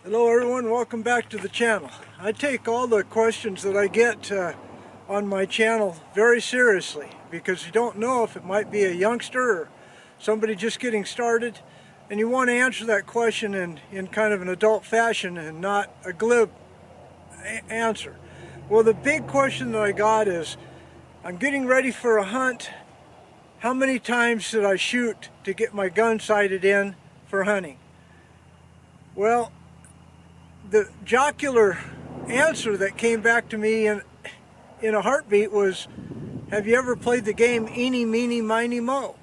Hello everyone, welcome back to the channel. I take all the questions that I get on my channel very seriously because you don't know if it might be a youngster or somebody just getting started, and you want to answer that question in kind of an adult fashion and not a glib answer. Well, the big question that I got is, I'm getting ready for a hunt. How many times should I shoot to get my gun sighted in for hunting? Well, the jocular answer that came back to me in a heartbeat was, have you ever played the game Eeny, Meeny, Miny, Mo?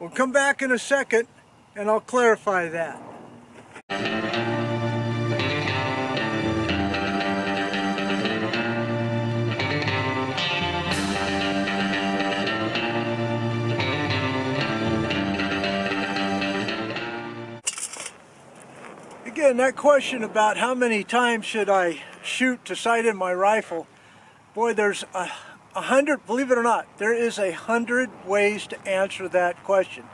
We'll come back in a second and I'll clarify that. Again, that question about how many times should I shoot to sight in my rifle, boy, there's 100, believe it or not, there is 100 ways to answer that question.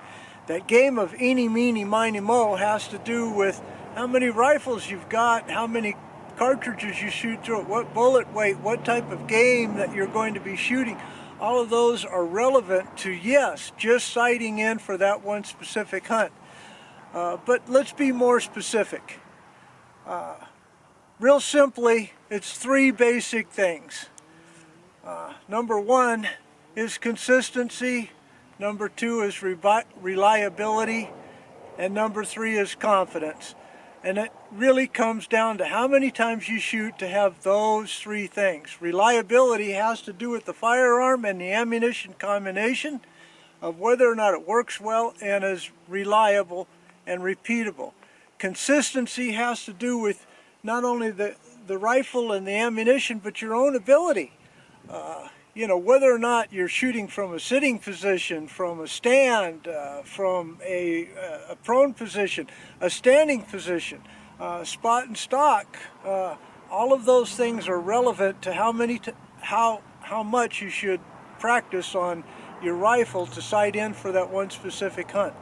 That game of Eeny, Meeny, Miny, Mo has to do with how many rifles you've got, how many cartridges you shoot through it, what bullet weight, what type of game that you're going to be shooting. All of those are relevant to, yes, just sighting in for that one specific hunt. But let's be more specific. Real simply, it's three basic things. Number one is consistency, number two is reliability, and number three is confidence. And it really comes down to how many times you shoot to have those three things. Reliability has to do with the firearm and the ammunition combination of whether or not it works well and is reliable and repeatable. Consistency has to do with not only the rifle and the ammunition, but your own ability. You know, whether or not you're shooting from a sitting position, from a stand, from a prone position, a standing position, spot and stock, all of those things are relevant to how much you should practice on your rifle to sight in for that one specific hunt.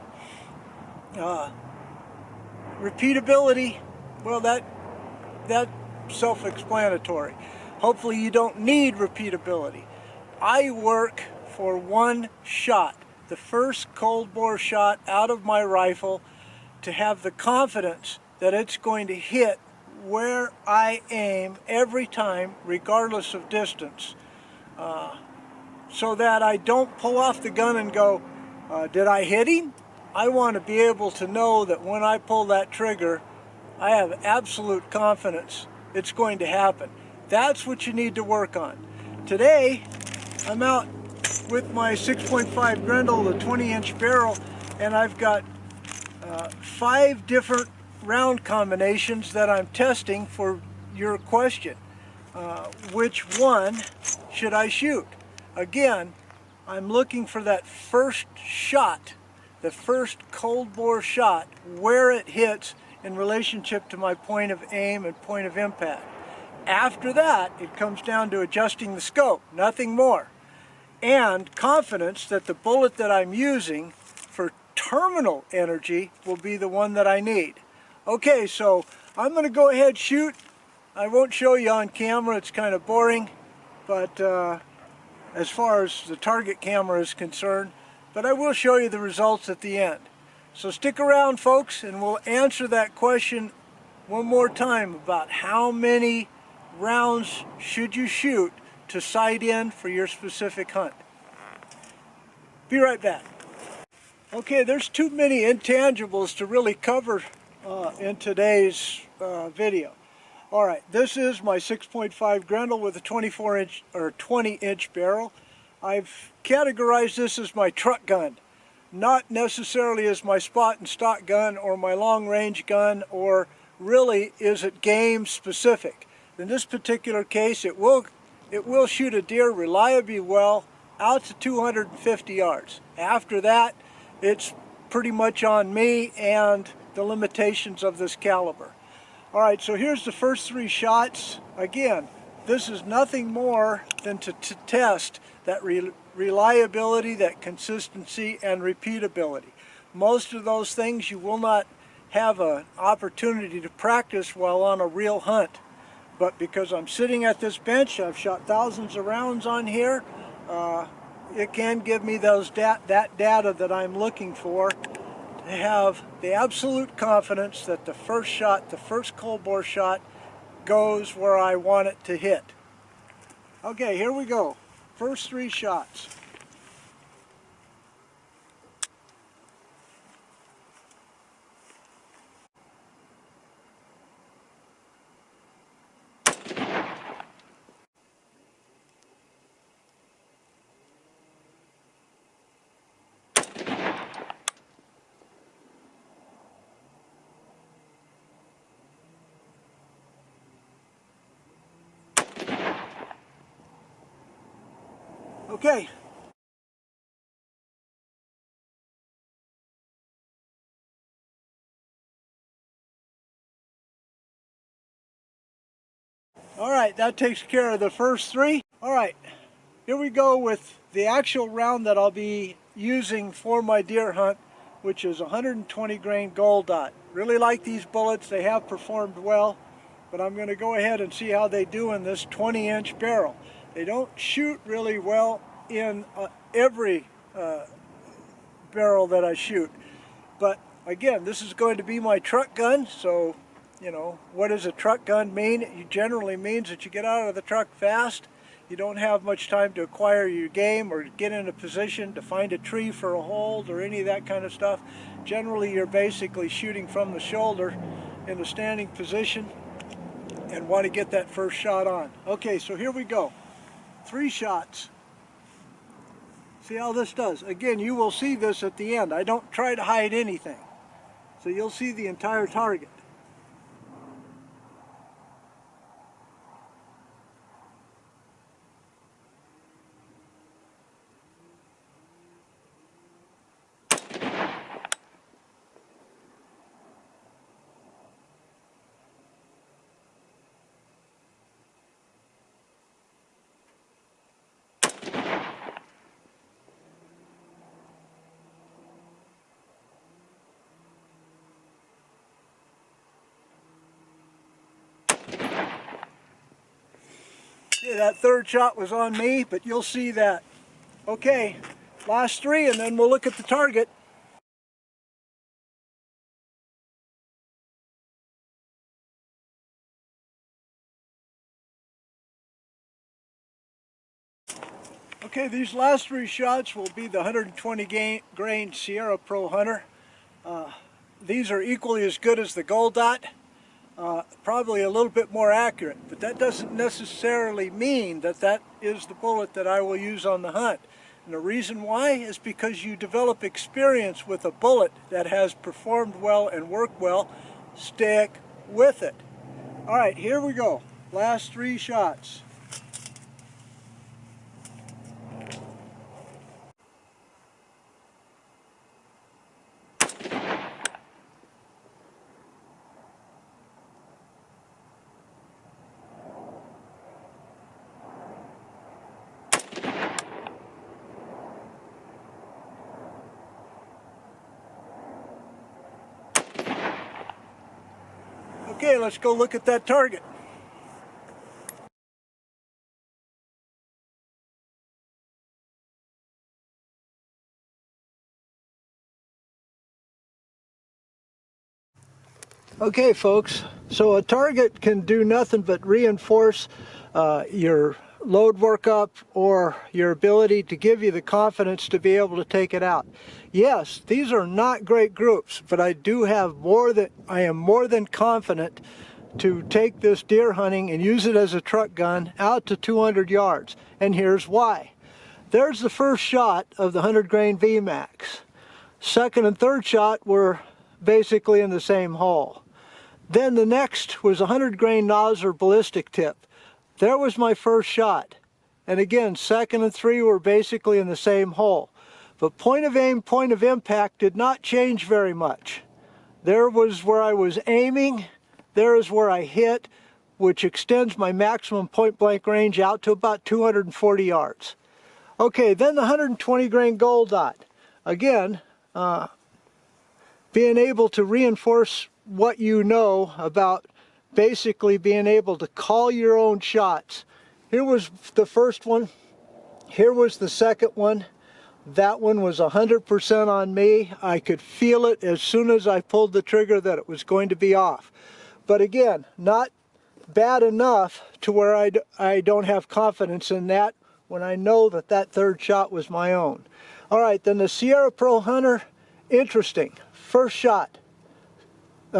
Repeatability, well, that's self-explanatory. Hopefully you don't need repeatability. I work for one shot, the first cold bore shot out of my rifle, to have the confidence that it's going to hit where I aim every time, regardless of distance, so that I don't pull off the gun and go, did I hit him? I want to be able to know that when I pull that trigger, I have absolute confidence it's going to happen. That's what you need to work on. Today, I'm out with my 6.5 Grendel, the 20-inch barrel, and I've got 5 different round combinations that I'm testing for your question. Which one should I shoot? Again, I'm looking for that first shot, the first cold bore shot, where it hits in relationship to my point of aim and point of impact. After that, it comes down to adjusting the scope, nothing more. And confidence that the bullet that I'm using for terminal energy will be the one that I need. Okay, so I'm going to go ahead and shoot. I won't show you on camera, it's kind of boring, but as far as the target camera is concerned, but I will show you the results at the end. So stick around, folks, and we'll answer that question one more time about how many rounds should you shoot to sight in for your specific hunt. Be right back. Okay, there's too many intangibles to really cover in today's video. All right, this is my 6.5 Grendel with a 24-inch or 20-inch barrel. I've categorized this as my truck gun, not necessarily as my spot and stock gun or my long-range gun, or really is it game specific. In this particular case, it will shoot a deer reliably well out to 250 yards. After that, it's pretty much on me and the limitations of this caliber. All right, so here's the first 3 shots. Again, this is nothing more than to test that reliability, that consistency, and repeatability. Most of those things you will not have an opportunity to practice while on a real hunt. But because I'm sitting at this bench, I've shot thousands of rounds on here, it can give me that data that I'm looking for to have the absolute confidence that the first shot, the first cold bore shot, goes where I want it to hit. Okay, here we go. First 3 shots. Okay. All right, that takes care of the first 3. All right, here we go with the actual round that I'll be using for my deer hunt, which is 120 grain gold dot. Really like these bullets. They have performed well, but I'm going to go ahead and see how they do in this 20-inch barrel. They don't shoot really well in every barrel that I shoot, but again, this is going to be my truck gun, so you know, what does a truck gun mean? It generally means that you get out of the truck fast. You don't have much time to acquire your game or get in a position to find a tree for a hold or any of that kind of stuff. Generally, you're basically shooting from the shoulder in a standing position and want to get that first shot on. Okay, so here we go. 3 shots. See how this does. Again, you will see this at the end. I don't try to hide anything. So you'll see the entire target. Yeah, that third shot was on me, but you'll see that. Okay, last 3 and then we'll look at the target. Okay, these last 3 shots will be the 120 grain Sierra Pro Hunter. These are equally as good as the Gold Dot. Probably a little bit more accurate, but that doesn't necessarily mean that that is the bullet that I will use on the hunt. And the reason why is because you develop experience with a bullet that has performed well and worked well. Stick with it. All right, here we go. Last 3 shots. Okay, let's go look at that target. Okay folks, so a target can do nothing but reinforce your load workup or your ability to give you the confidence to be able to take it out. Yes, these are not great groups, but I am more than confident to take this deer hunting and use it as a truck gun out to 200 yards. And here's why. There's the first shot of the 100 grain VMAX. Second and third shot were basically in the same hole. Then the next was a 100 grain Nosler ballistic tip. There was my first shot. And again, second and 3 were basically in the same hole. But point of aim, point of impact did not change very much. There was where I was aiming, there is where I hit, which extends my maximum point blank range out to about 240 yards. Okay, then the 120 grain Gold Dot. Again, being able to reinforce what you know about basically being able to call your own shots. Here was the first one. Here was the second one. That one was 100% on me. I could feel it as soon as I pulled the trigger that it was going to be off. But again, not bad enough to where I don't have confidence in that when I know that that third shot was my own. All right, then the Sierra Pro Hunter, interesting. First shot.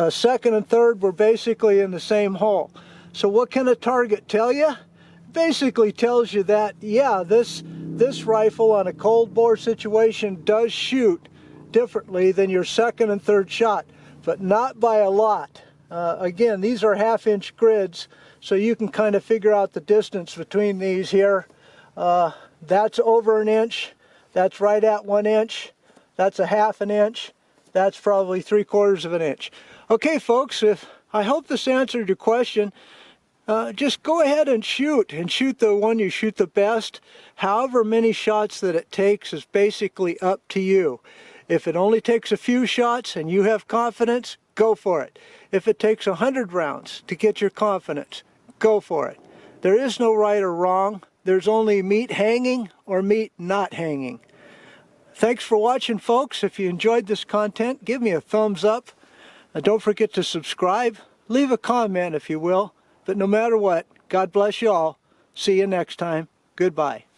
Second and third were basically in the same hole. So what can a target tell you? Basically tells you that, yeah, this rifle on a cold bore situation does shoot differently than your second and third shot, but not by a lot. Again, these are 1/2-inch grids, so you can kind of figure out the distance between these here. That's over 1 inch, that's right at 1 inch, that's a 1/2 inch, that's probably 3/4 inch. Okay folks, I hope this answered your question. Just go ahead and shoot the one you shoot the best. However many shots that it takes is basically up to you. If it only takes a few shots and you have confidence, go for it. If it takes 100 rounds to get your confidence, go for it. There is no right or wrong. There's only meat hanging or meat not hanging. Thanks for watching, folks. If you enjoyed this content, give me a thumbs up. Don't forget to subscribe. Leave a comment if you will. But no matter what, God bless you all. See you next time. Goodbye.